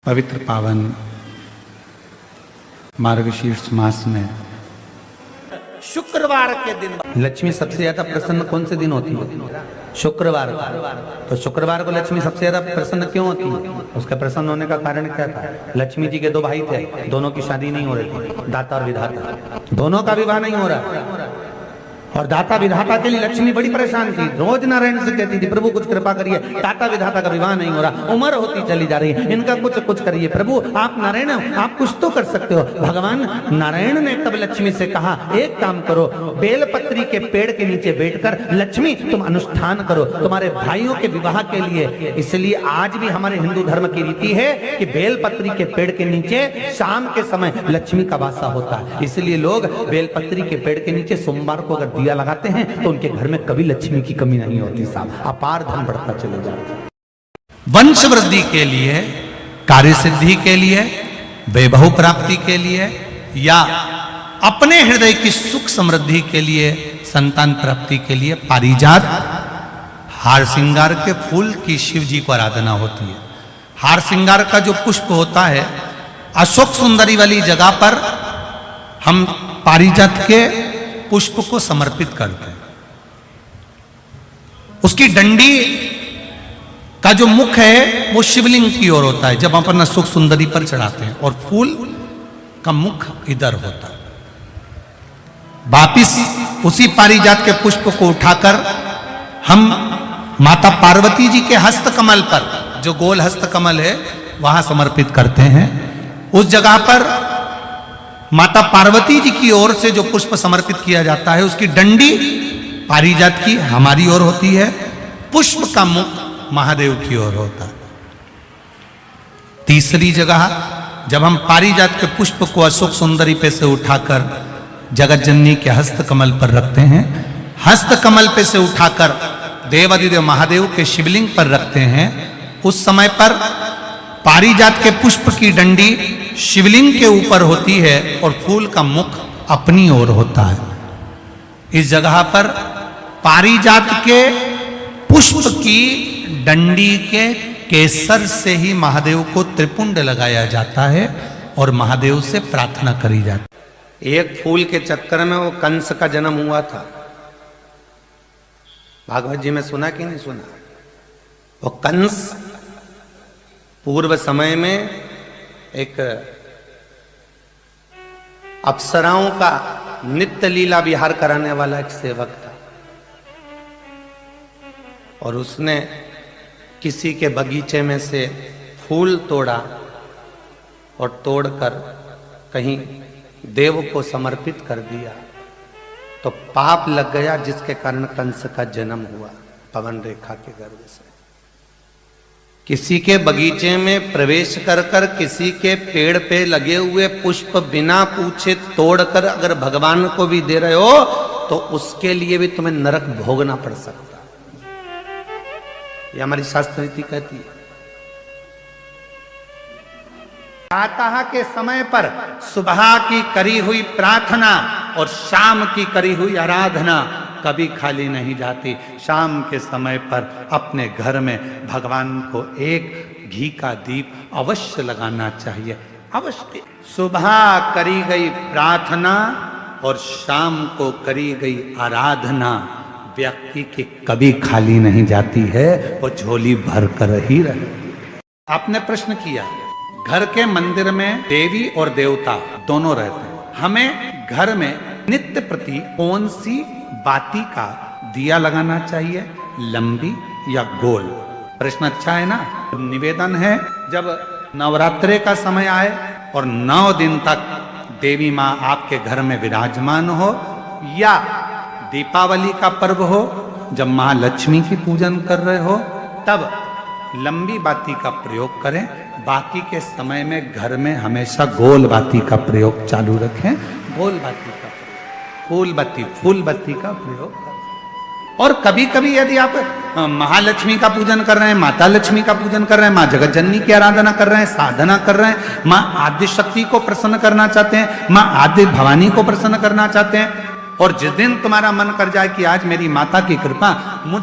पवित्र पावन मार्गशीर्ष मास में शुक्रवार के दिन लक्ष्मी सबसे ज्यादा प्रसन्न कौन से दिन होती है? शुक्रवार। तो शुक्रवार को लक्ष्मी सबसे ज्यादा प्रसन्न क्यों होती है? उसका प्रसन्न होने का कारण क्या था? लक्ष्मी जी के दो भाई थे, दोनों की शादी नहीं हो रही थी, दाता और विधाता, दोनों का विवाह नहीं हो रहा। और दाता विधाता के लिए लक्ष्मी बड़ी परेशान थी, रोज नारायण से कहती थी प्रभु कुछ कृपा करिए, दाता विधाता का विवाह नहीं हो रहा, उम्र होती चली जा रही है, इनका कुछ करिए प्रभु, आप नारायण आप कुछ तो कर सकते हो। भगवान नारायण ने तब लक्ष्मी से कहा एक काम करो, बेलपत्री के पेड़ के नीचे बैठकर लक्ष्मी तुम अनुष्ठान करो तुम्हारे भाइयों के विवाह के लिए। इसलिए आज भी हमारे हिंदू धर्म की रीति है कि बेलपत्री के पेड़ के नीचे शाम के समय लक्ष्मी का वासा होता है। इसलिए लोग बेलपत्री के पेड़ के नीचे सोमवार को अगर दिया लगाते हैं तो उनके घर में कभी लक्ष्मी की कमी नहीं होती साहब, अपार धन बढ़ता चले जाता है। वंश वृद्धि के लिए, कार्य सिद्धि के लिए, वैभव प्राप्ति के लिए या अपने हृदय की सुख समृद्धि के लिए, संतान प्राप्ति के लिए पारिजात हार श्रृंगार के फूल की शिव जी को आराधना होती है। हार श्रृंगार का जो पुष्प होता है, अशोक सुंदरी वाली जगह पर हम पारिजात के पुष्प को समर्पित करते हैं। उसकी डंडी का जो मुख है वो शिवलिंग की ओर होता है जब अपन अशोक सुंदरी पर चढ़ाते हैं, और फूल का मुख इधर होता है। वापिस उसी पारिजात के पुष्प को उठाकर हम माता पार्वती जी के हस्त कमल पर, जो गोल हस्त कमल है, वहां समर्पित करते हैं। उस जगह पर माता पार्वती जी की ओर से जो पुष्प समर्पित किया जाता है, उसकी डंडी पारिजात की हमारी ओर होती है, पुष्प का मुख महादेव की ओर होता है। तीसरी जगह जब हम पारिजात के पुष्प को अशोक सुंदरी पे से उठाकर जगत जननी के हस्त कमल पर रखते हैं, हस्त कमल पे से उठाकर देवादिदेव महादेव के शिवलिंग पर रखते हैं, उस समय पर पारिजात के पुष्प की डंडी शिवलिंग के ऊपर होती है और फूल का मुख अपनी ओर होता है। इस जगह पर पारिजात के पुष्प की डंडी के केसर से ही महादेव को त्रिपुंड लगाया जाता है और महादेव से प्रार्थना करी जाती है। एक फूल के चक्कर में वो कंस का जन्म हुआ था, भागवत जी में सुना कि नहीं सुना? वो कंस पूर्व समय में एक अप्सराओं का नित्य लीला विहार कराने वाला एक सेवक था, और उसने किसी के बगीचे में से फूल तोड़ा और तोड़कर कहीं देव को समर्पित कर दिया, तो पाप लग गया, जिसके कारण कंस का जन्म हुआ पवन रेखा के गर्भ से। किसी के बगीचे में प्रवेश कर कर किसी के पेड़ पे लगे हुए पुष्प बिना पूछे तोड़कर अगर भगवान को भी दे रहे हो तो उसके लिए भी तुम्हें नरक भोगना पड़ सकता है। ये हमारी शास्त्र रीति कहती है। प्रातः के समय पर सुबह की करी हुई प्रार्थना और शाम की करी हुई आराधना कभी खाली नहीं जाती। शाम के समय पर अपने घर में भगवान को एक घी का दीप अवश्य लगाना चाहिए, अवश्य। सुबह करी गई प्रार्थना और शाम को करी गई आराधना व्यक्ति की कभी खाली नहीं जाती है, वो झोली भर कर ही रहती है। आपने प्रश्न किया, घर के मंदिर में देवी और देवता दोनों रहते हैं, हमें घर में नित्य प्रति कौन सी बाती का दिया लगाना चाहिए, लंबी या गोल? प्रश्न अच्छा है ना। निवेदन है, जब नवरात्रे का समय आए और 9 दिन तक देवी माँ आपके घर में विराजमान हो, या दीपावली का पर्व हो जब महालक्ष्मी की पूजन कर रहे हो, तब लंबी बाती का प्रयोग करें। बाकी के समय में घर में हमेशा गोल बाती का प्रयोग चालू रखें। गोल बाती का, फूल बत्ती का प्रयोग करें। और कभी कभी यदि आप महालक्ष्मी का पूजन कर रहे हैं, माता लक्ष्मी का पूजन कर रहे हैं, माँ जगत जननी की आराधना कर रहे हैं, साधना कर रहे हैं, माँ आद्य शक्ति को प्रसन्न करना चाहते हैं, माँ आद्य भवानी को प्रसन्न करना चाहते हैं, और जिस दिन तुम्हारा मन कर जाए कि आज मेरी माता की कृपा मुझ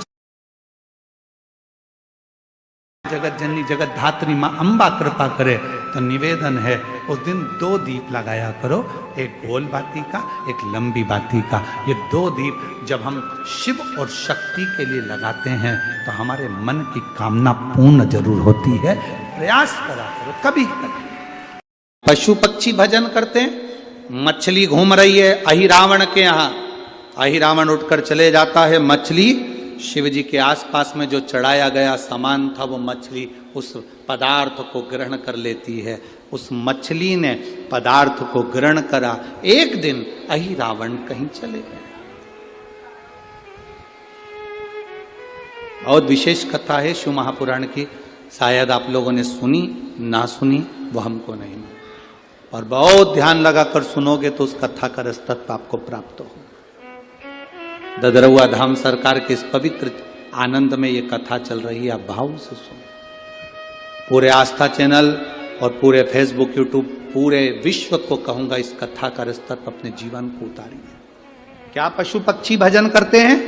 जगत जननी जगत धात्री माँ अम्बा कृपा करे तो निवेदन है उस दिन 2 दीप लगाया करो, एक गोल बाती का, एक लंबी बाती का। ये 2 दीप जब हम शिव और शक्ति के लिए लगाते हैं तो हमारे मन की कामना पूर्ण जरूर होती है। प्रयास करा करो कभी कभी। पशु पक्षी भजन करते हैं, मछली घूम रही है अहिरावण के यहाँ, अहिरावण उठकर चले जाता है, मछली शिव जी के आसपास में जो चढ़ाया गया सामान था वो मछली उस पदार्थ को ग्रहण कर लेती है। उस मछली ने पदार्थ को ग्रहण करा। एक दिन अहिरावण कहीं चले गए। बहुत विशेष कथा है शिव महापुराण की, शायद आप लोगों ने सुनी ना सुनी वो हमको नहीं मालूम, और बहुत ध्यान लगाकर सुनोगे तो उस कथा का रसतत्व आपको प्राप्त हो। ददरौआ धाम सरकार के इस पवित्र आनंद में ये कथा चल रही है, आप भाव से सुनो। पूरे आस्था चैनल और पूरे फेसबुक यूट्यूब पूरे विश्व को कहूंगा इस कथा का रसतत्व अपने जीवन को उतारिए। क्या पशु पक्षी भजन करते हैं?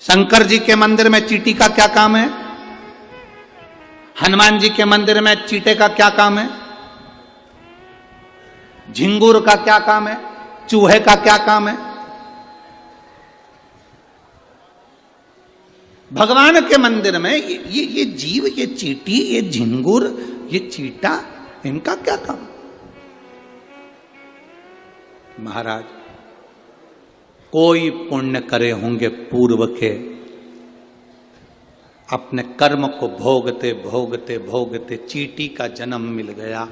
शंकर जी के मंदिर में चींटी का क्या काम है? हनुमान जी के मंदिर में चींटे का क्या काम है? झिंगुर का क्या काम है? चूहे का क्या काम है? भगवान के मंदिर में ये जीव, ये चींटी, ये झिंगुर, ये चीटा, इनका क्या काम? महाराज कोई पुण्य करे होंगे पूर्व के, अपने कर्म को भोगते भोगते भोगते चींटी का जन्म मिल गया।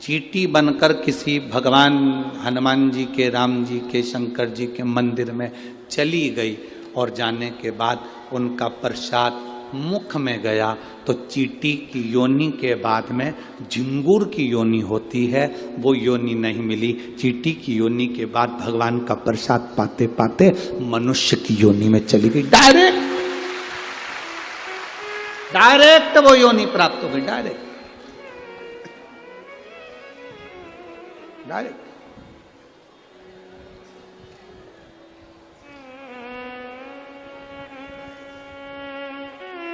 चींटी बनकर किसी भगवान हनुमान जी के, राम जी के, शंकर जी के मंदिर में चली गई और जाने के बाद उनका प्रसाद मुख में गया तो चींटी की योनि के बाद में झिंगुर की योनि होती है, वो योनि नहीं मिली। चींटी की योनि के बाद भगवान का प्रसाद पाते पाते मनुष्य की योनि में चली गई। डायरेक्ट वो योनि प्राप्त हो गई, डायरेक्ट।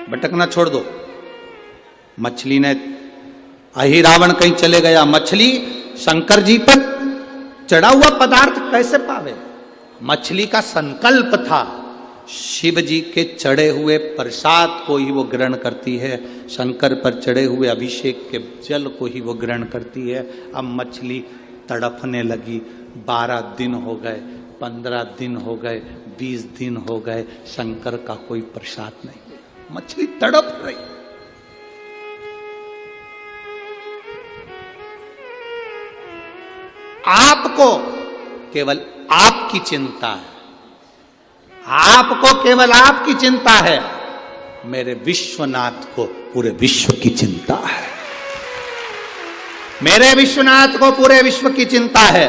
भटकना छोड़ दो। मछली ने, अहिरावण कहीं चले गया, मछली शंकर जी पर चढ़ा हुआ पदार्थ कैसे पावे? मछली का संकल्प था शिव जी के चढ़े हुए प्रसाद को ही वो ग्रहण करती है, शंकर पर चढ़े हुए अभिषेक के जल को ही वो ग्रहण करती है। अब मछली तड़पने लगी। 12 दिन हो गए, 15 दिन हो गए, 20 दिन हो गए, शंकर का कोई प्रसाद नहीं। मछली तड़प रही। आपको केवल आपकी चिंता है, आपको केवल आपकी चिंता है, मेरे विश्वनाथ को पूरे विश्व की चिंता है। मेरे विश्वनाथ को पूरे विश्व की चिंता है।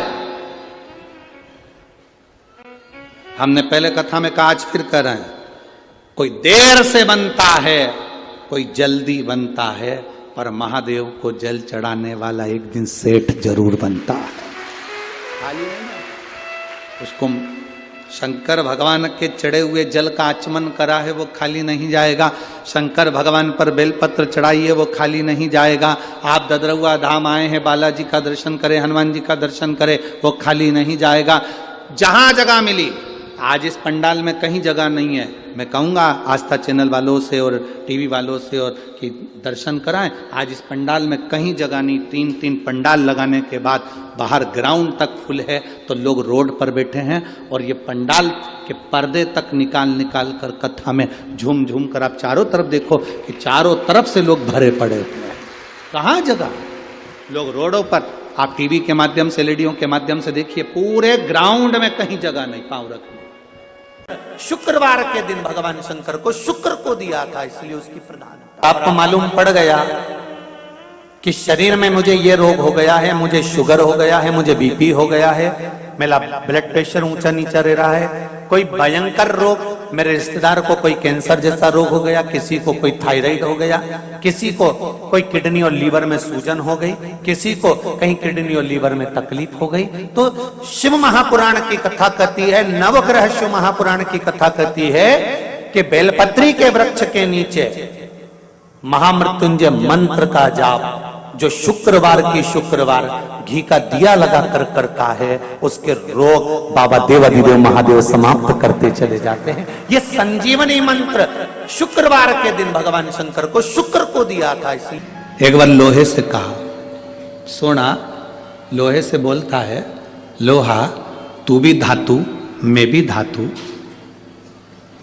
हमने पहले कथा में कहा, आज फिर कर रहे हैं, कोई देर से बनता है, कोई जल्दी बनता है, पर महादेव को जल चढ़ाने वाला एक दिन सेठ जरूर बनता है। खाली है ना? उसको शंकर भगवान के चढ़े हुए जल का आचमन करा है, वो खाली नहीं जाएगा। शंकर भगवान पर बेलपत्र चढ़ाइए, वो खाली नहीं जाएगा। आप ददरौआ धाम आए हैं, बालाजी का दर्शन करें, हनुमान जी का दर्शन करें, वो खाली नहीं जाएगा। जहां जगह मिली, आज इस पंडाल में कहीं जगह नहीं है, मैं कहूँगा आस्था चैनल वालों से और टीवी वालों से और कि दर्शन कराएं। आज इस पंडाल में कहीं जगह नहीं। 3-3 पंडाल लगाने के बाद बाहर ग्राउंड तक फुल है, तो लोग रोड पर बैठे हैं और ये पंडाल के पर्दे तक निकाल कर कथा में झूम झूम कर आप चारों तरफ देखो कि चारों तरफ से लोग भरे पड़े हुए हैं। कहाँ जगह? लोग रोडों पर, आप टीवी के माध्यम से, एलईडीओं के माध्यम से देखिए, पूरे ग्राउंड में कहीं जगह नहीं पांव रखने। शुक्रवार के दिन भगवान शंकर को शुक्र को दिया था, इसलिए उसकी प्रधानता। आपको मालूम पड़ गया कि शरीर में मुझे ये रोग हो गया है, मुझे शुगर हो गया है, मुझे बीपी हो गया है, मेरा ब्लड प्रेशर ऊंचा नीचा रह रहा है, कोई भयंकर रोग, मेरे रिश्तेदार को कोई कैंसर जैसा रोग हो गया, किसी को कोई थायराइड हो गया, किसी को कोई किडनी और लीवर में सूजन हो गई, किसी को कहीं किडनी और लीवर में तकलीफ हो गई। तो शिव महापुराण की कथा कहती है, नवग्रह शिव महापुराण की कथा कहती है कि बेलपत्री के वृक्ष के नीचे महामृत्युंजय मंत्र का जाप जो शुक्रवार की शुक्रवार घी का दिया लगा कर करता है, उसके रोग बाबा देवाधिदेव महादेव समाप्त करते चले जाते हैं। ये संजीवनी मंत्र शुक्रवार के दिन भगवान शंकर को शुक्र को दिया था। इसलिए एक बार लोहे से कहा, सोना लोहे से बोलता है, लोहा तू भी धातु मैं भी धातु,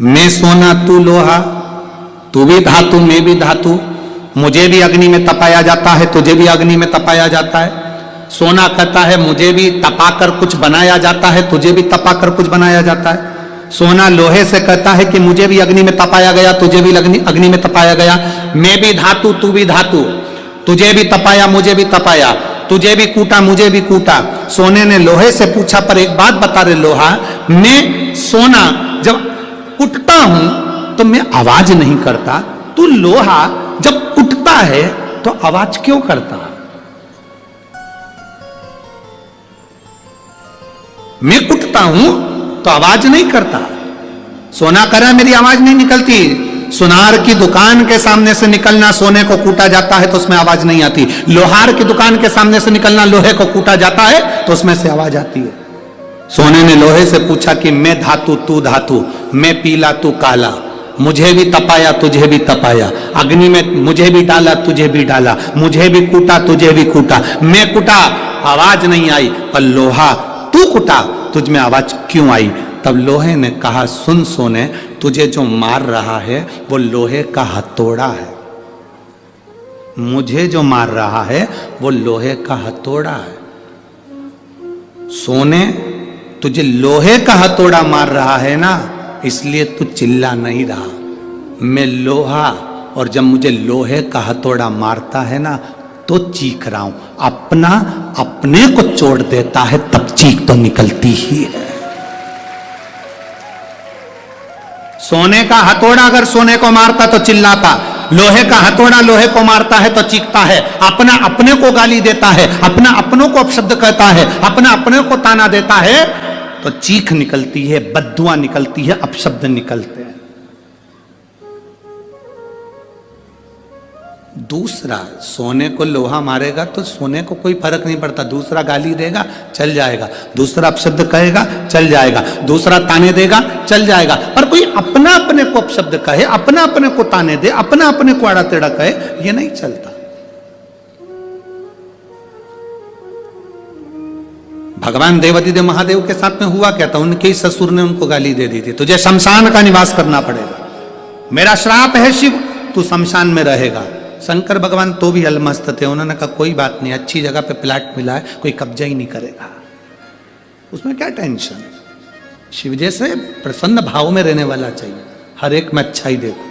मैं सोना तू लोहा, तू भी धातु मैं भी धातु, मुझे भी अग्नि में तपाया जाता है तुझे भी अग्नि में तपाया जाता है। सोना कहता है मुझे भी तपाकर कुछ बनाया जाता है तुझे भी तपाकर कुछ बनाया जाता है। सोना लोहे से कहता है कि मुझे भी अग्नि में तपाया गया तुझे भी अग्नि में तपाया गया, मैं भी धातु तू भी धातु, तुझे भी तपाया मुझे भी तपाया, तुझे भी कूटा मुझे भी कूटा। सोने ने लोहे से पूछा, पर एक बात बता रहे लोहा, मैं सोना जब उठता हूं तो मैं आवाज नहीं करता, तू लोहा जब उठता है तो आवाज क्यों करता? मैं उठता हूं तो आवाज नहीं करता। सोना कह रहा है मेरी आवाज नहीं निकलती। सुनार की दुकान के सामने से निकलना सोने को कूटा जाता है तो उसमें आवाज नहीं आती। लोहार की दुकान के सामने से निकलना लोहे को कूटा जाता है तो उसमें से आवाज आती है। सोने ने लोहे से पूछा कि मैं धातु तू धातु, मैं पीला तू काला, मुझे भी तपाया तुझे भी तपाया, अग्नि में मुझे भी डाला तुझे भी डाला, मुझे भी कूटा तुझे भी कूटा, मैं कूटा आवाज नहीं आई, पर लोहा तू कूटा तुझ में आवाज क्यों आई? तब लोहे ने कहा, सुन सोने, तुझे जो मार रहा है वो लोहे का हथौड़ा है, मुझे जो मार रहा है वो लोहे का हथौड़ा है। सोने तुझे लोहे का हथौड़ा मार रहा है ना, इसलिए तू चिल्ला नहीं रहा। मैं लोहा, और जब मुझे लोहे का हथौड़ा मारता है ना तो चीख रहा हूं। अपना अपने को चोट देता है तब चीख तो निकलती ही है। सोने का हथौड़ा अगर सोने को मारता तो चिल्लाता, लोहे का हथौड़ा लोहे को मारता है तो चीखता है। अपना अपने को गाली देता है, अपना अपनों को अपशब्द कहता है, अपना अपने को ताना देता है तो चीख निकलती है, बद्दुआ निकलती है, अपशब्द निकलते हैं। दूसरा, सोने को लोहा मारेगा तो सोने को कोई फर्क नहीं पड़ता, दूसरा गाली देगा चल जाएगा, दूसरा अपशब्द कहेगा चल जाएगा, दूसरा ताने देगा चल जाएगा, पर कोई अपना अपने को अपशब्द कहे, अपना अपने को ताने दे, अपना अपने को आड़ा टेढ़ा कहे, ये नहीं चलता। भगवान देवाधिदेव महादेव के साथ में हुआ क्या था, उनके ही ससुर ने उनको गाली दे दी थी, तुझे शमशान का निवास करना पड़ेगा, मेरा श्राप है शिव, तू शमशान में रहेगा। शंकर भगवान तो भी अलमस्त थे, उन्होंने कहा कोई बात नहीं, अच्छी जगह पे प्लाट मिला है, कोई कब्जा ही नहीं करेगा, उसमें क्या टेंशन। शिव जैसे प्रसन्न भाव में रहने वाला चाहिए, हर एक में अच्छा ही देखो,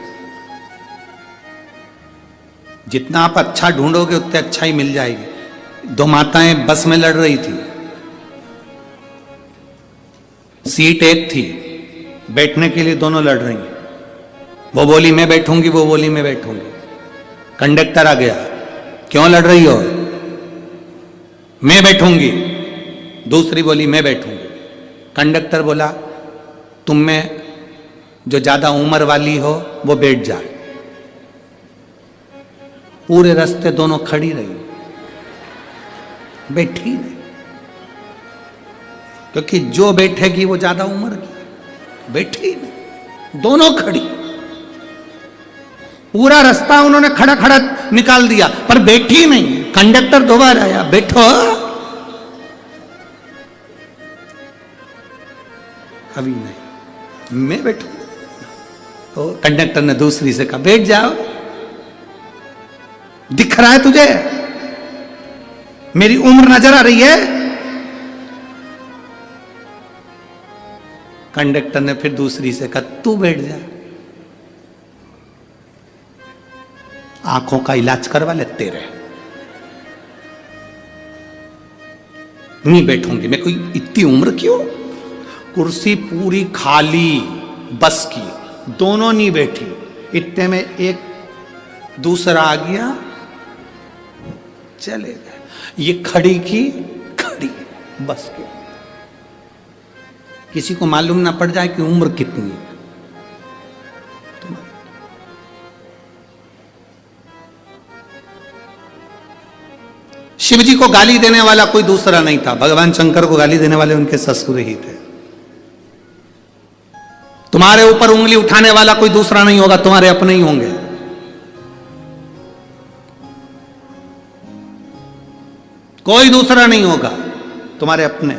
जितना आप अच्छा ढूंढोगे उतने अच्छा ही मिल जाएगी। दो माताएं बस में लड़ रही थी, सीट एक थी, बैठने के लिए दोनों लड़ रही, वो बोली मैं बैठूंगी, वो बोली मैं बैठूंगी। कंडक्टर आ गया, क्यों लड़ रही हो? मैं बैठूंगी, दूसरी बोली मैं बैठूंगी। कंडक्टर बोला तुम में जो ज्यादा उम्र वाली हो वो बैठ जाए। पूरे रास्ते दोनों खड़ी रही, बैठी नहीं, क्योंकि जो बैठेगी वो ज्यादा उम्र की, बैठी नहीं, दोनों खड़ी। पूरा रास्ता उन्होंने खड़ा खड़ा निकाल दिया, पर बैठी नहीं। कंडक्टर दोबारा आया, बैठो, अभी नहीं, मैं बैठू। तो कंडक्टर ने दूसरी से कहा बैठ जाओ, दिख रहा है तुझे, मेरी उम्र नजर आ रही है। कंडक्टर ने फिर दूसरी से कहा तू बैठ जा, आंखों का इलाज करवा लेते रहे। नहीं बैठूंगी मैं, कोई इतनी उम्र क्यों? कुर्सी पूरी खाली बस की, दोनों नहीं बैठी, इतने में एक दूसरा आ गया, चले गए। ये खड़ी की खड़ी बस की, किसी को मालूम ना पड़ जाए कि उम्र कितनी। शिव जी को गाली देने वाला कोई दूसरा नहीं था, भगवान शंकर को गाली देने वाले उनके ससुर ही थे। तुम्हारे ऊपर उंगली उठाने वाला कोई दूसरा नहीं होगा, तुम्हारे अपने ही होंगे। कोई दूसरा नहीं होगा, तुम्हारे अपने।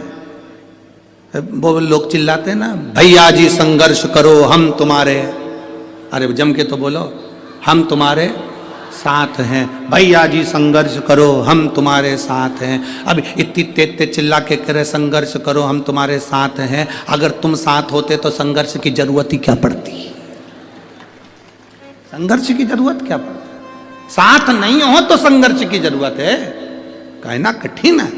वो लोग चिल्लाते हैं ना, भैया जी संघर्ष करो हम तुम्हारे, अरे जम के तो बोलो, हम तुम्हारे साथ हैं। भैया जी संघर्ष करो हम तुम्हारे साथ हैं। अब इतनी तेज चिल्ला के करे संघर्ष करो हम तुम्हारे साथ हैं, अगर तुम साथ होते तो संघर्ष की जरूरत ही क्या पड़ती? संघर्ष की जरूरत क्या पड़ती? साथ नहीं हो तो संघर्ष की जरूरत है, कहना कठिन है।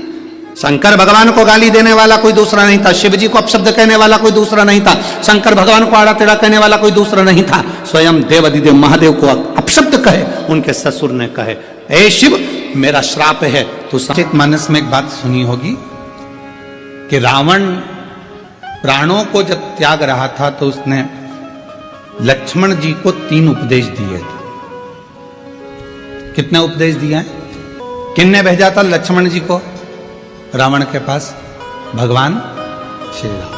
शंकर भगवान को गाली देने वाला कोई दूसरा नहीं था, शिव जी को अपशब्द कहने वाला कोई दूसरा नहीं था, शंकर भगवान को आड़ा टेढ़ा कहने वाला कोई दूसरा नहीं था। स्वयं देवादिदेव महादेव को अपशब्द कहे उनके ससुर ने कहे, हे शिव मेरा श्राप है। तो सचेत मानस में एक बात सुनी होगी कि रावण प्राणों को जब त्याग रहा था तो उसने लक्ष्मण जी को 3 उपदेश दिए थे। कितने उपदेश दिए? किसने भेजा था लक्ष्मण जी को रावण के पास? भगवान श्री राम।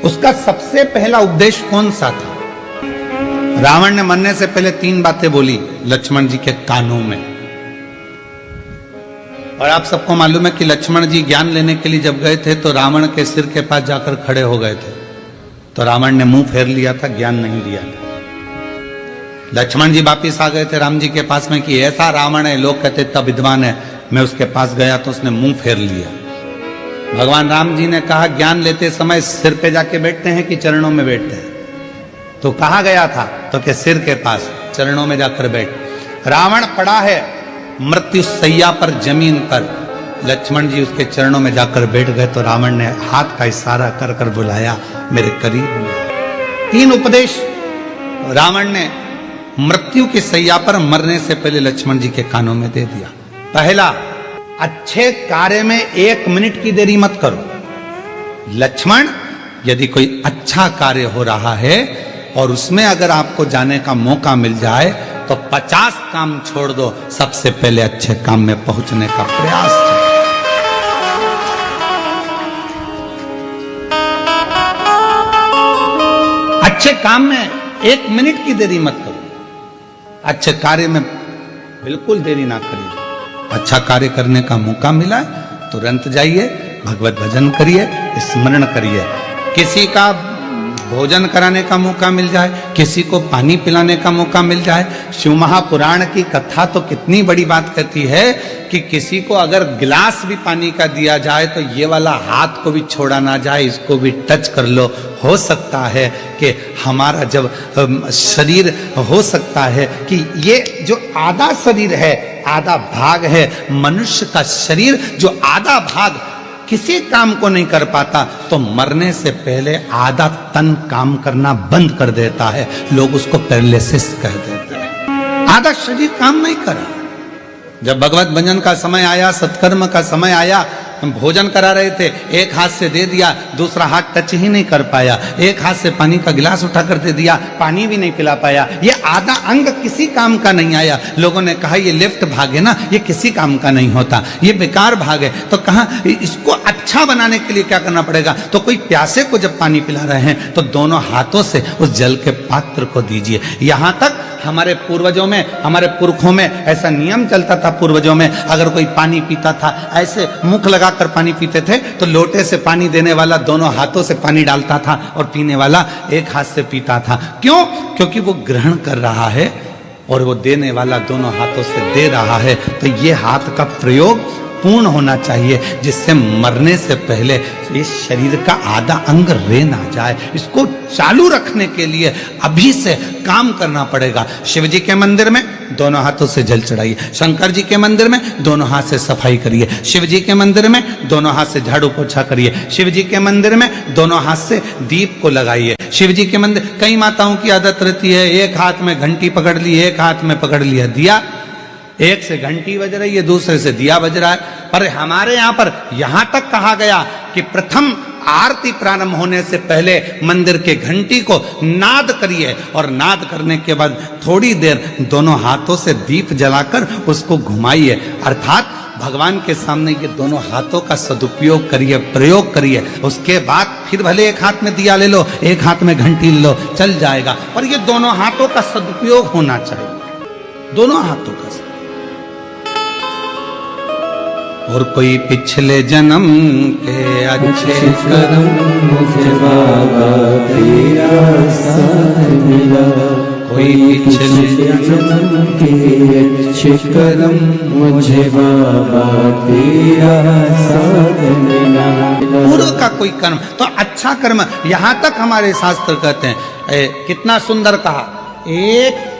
उसका सबसे पहला उपदेश कौन सा था? रावण ने मरने से पहले 3 बातें बोली लक्ष्मण जी के कानों में। और आप सबको मालूम है कि लक्ष्मण जी ज्ञान लेने के लिए जब गए थे तो रावण के सिर के पास जाकर खड़े हो गए थे, तो रावण ने मुंह फेर लिया था, ज्ञान नहीं दिया था। लक्ष्मण जी वापिस आ गए थे राम जी के पास में कि ऐसा रावण है, लोग कहते तब विद्वान है। मैं उसके पास गया तो उसने मुंह फेर लिया। भगवान राम जी ने कहा ज्ञान लेते समय सिर पे जाके बैठते हैं कि चरणों में बैठते हैं? तो कहाँ गया था? तो के सिर के पास, चरणों में जाकर बैठ। रावण पड़ा है मृत्यु सैया पर, जमीन पर, लक्ष्मण जी उसके चरणों में जाकर बैठ गए तो रावण ने हाथ का इशारा कर कर बुलाया मेरे करीब। 3 उपदेश रावण ने मृत्यु की सैया पर मरने से पहले लक्ष्मण जी के कानों में दे दिया। पहला, अच्छे कार्य में 1 मिनट की देरी मत करो। लक्ष्मण, यदि कोई अच्छा कार्य हो रहा है और उसमें अगर आपको जाने का मौका मिल जाए तो 50 काम छोड़ दो, सबसे पहले अच्छे काम में पहुंचने का प्रयास करो। अच्छे काम में 1 मिनट की देरी मत करो। अच्छे कार्य में बिल्कुल देरी ना करिए। अच्छा कार्य करने का मौका मिला तुरंत जाइए, भगवत भजन करिए, स्मरण करिए। किसी का भोजन कराने का मौका मिल जाए, किसी को पानी पिलाने का मौका मिल जाए। शिव महापुराण की कथा तो कितनी बड़ी बात कहती है कि किसी को अगर गिलास भी पानी का दिया जाए तो ये वाला हाथ को भी छोड़ा ना जाए, इसको भी टच कर लो। हो सकता है कि हमारा जब शरीर, हो सकता है कि ये जो आधा शरीर है, आधा भाग है मनुष्य का शरीर, जो आधा भाग किसी काम को नहीं कर पाता तो मरने से पहले आधा तन काम करना बंद कर देता है। लोग उसको पैरालिसिस कह देते हैं। आधा शरीर काम नहीं करा। जब भगवत भजन का समय आया, सत्कर्म का समय आया, हम भोजन करा रहे थे, एक हाथ से दे दिया, दूसरा हाथ टच ही नहीं कर पाया। एक हाथ से पानी का गिलास उठा कर दे दिया, पानी भी नहीं पिला पाया। ये आधा अंग किसी काम का नहीं आया। लोगों ने कहा ये लेफ्ट भाग है ना, ये किसी काम का नहीं होता, ये बेकार भाग है। तो कहा इसको अच्छा बनाने के लिए क्या करना पड़ेगा? तो कोई प्यासे को जब पानी पिला रहे हैं तो दोनों हाथों से उस जल के पात्र को दीजिए। यहां तक हमारे पूर्वजों में, हमारे पुरखों में ऐसा नियम चलता था। पूर्वजों में अगर कोई पानी पीता था, ऐसे मुख लगाकर पानी पीते थे तो लोटे से पानी देने वाला दोनों हाथों से पानी डालता था और पीने वाला एक हाथ से पीता था। क्यों? क्योंकि वो ग्रहण कर रहा है और वो देने वाला दोनों हाथों से दे रहा है। तो ये हाथ का प्रयोग पूर्ण होना चाहिए, जिससे मरने से पहले इस शरीर का आधा अंग रे ना जाए। इसको चालू रखने के लिए अभी से काम करना पड़ेगा। शिव जी के मंदिर में दोनों हाथों से जल चढ़ाइए, शंकर जी के मंदिर में दोनों हाथ से सफाई करिए, शिव जी के मंदिर में दोनों हाथ से झाड़ू पोछा करिए, शिव जी के मंदिर में दोनों हाथ से दीप को लगाइए। शिव जी के मंदिर, कई माताओं की आदत रहती है एक हाथ में घंटी पकड़ ली, एक हाथ में पकड़ लिया दिया, एक से घंटी बज रही है, दूसरे से दिया बज रहा है। पर हमारे यहाँ पर यहाँ तक कहा गया कि प्रथम आरती प्रारंभ होने से पहले मंदिर के घंटी को नाद करिए और नाद करने के बाद थोड़ी देर दोनों हाथों से दीप जलाकर उसको घुमाइए, अर्थात भगवान के सामने ये दोनों हाथों का सदुपयोग करिए, प्रयोग करिए। उसके बाद फिर भले एक हाथ में दिया ले लो, एक हाथ में घंटी ले लो, चल जाएगा, पर ये दोनों हाथों का सदुपयोग होना चाहिए, दोनों हाथों का। और कोई पिछले जन्म के अच्छे कर्म मुझे बाबा तेरा साथ मिला, कोई पिछले जन्म के अच्छे कर्म मुझे बाबा तेरा साथ मिला। पूर्व का कोई कर्म तो अच्छा कर्म, यहां तक हमारे शास्त्र कहते हैं, कितना सुंदर कहा, एक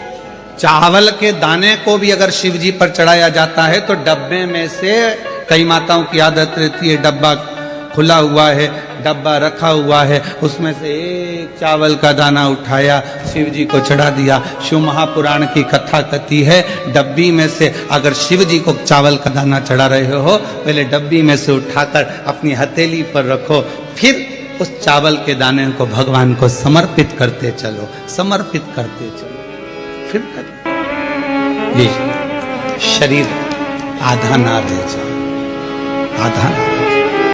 चावल के दाने को भी अगर शिव जी पर चढ़ाया जाता है तो डब्बे में से, कई माताओं की आदत रहती है डब्बा खुला हुआ है, डब्बा रखा हुआ है, उसमें से एक चावल का दाना उठाया, शिव जी को चढ़ा दिया। शिव महापुराण की कथा कहती है, डब्बी में से अगर शिव जी को चावल का दाना चढ़ा रहे हो, पहले डब्बी में से उठाकर अपनी हथेली पर रखो, फिर उस चावल के दाने को भगवान को समर्पित करते चलो, समर्पित करते चलो, फिर करो। ये शरीर आधा ना रह जाए, आधा ना रह जाए।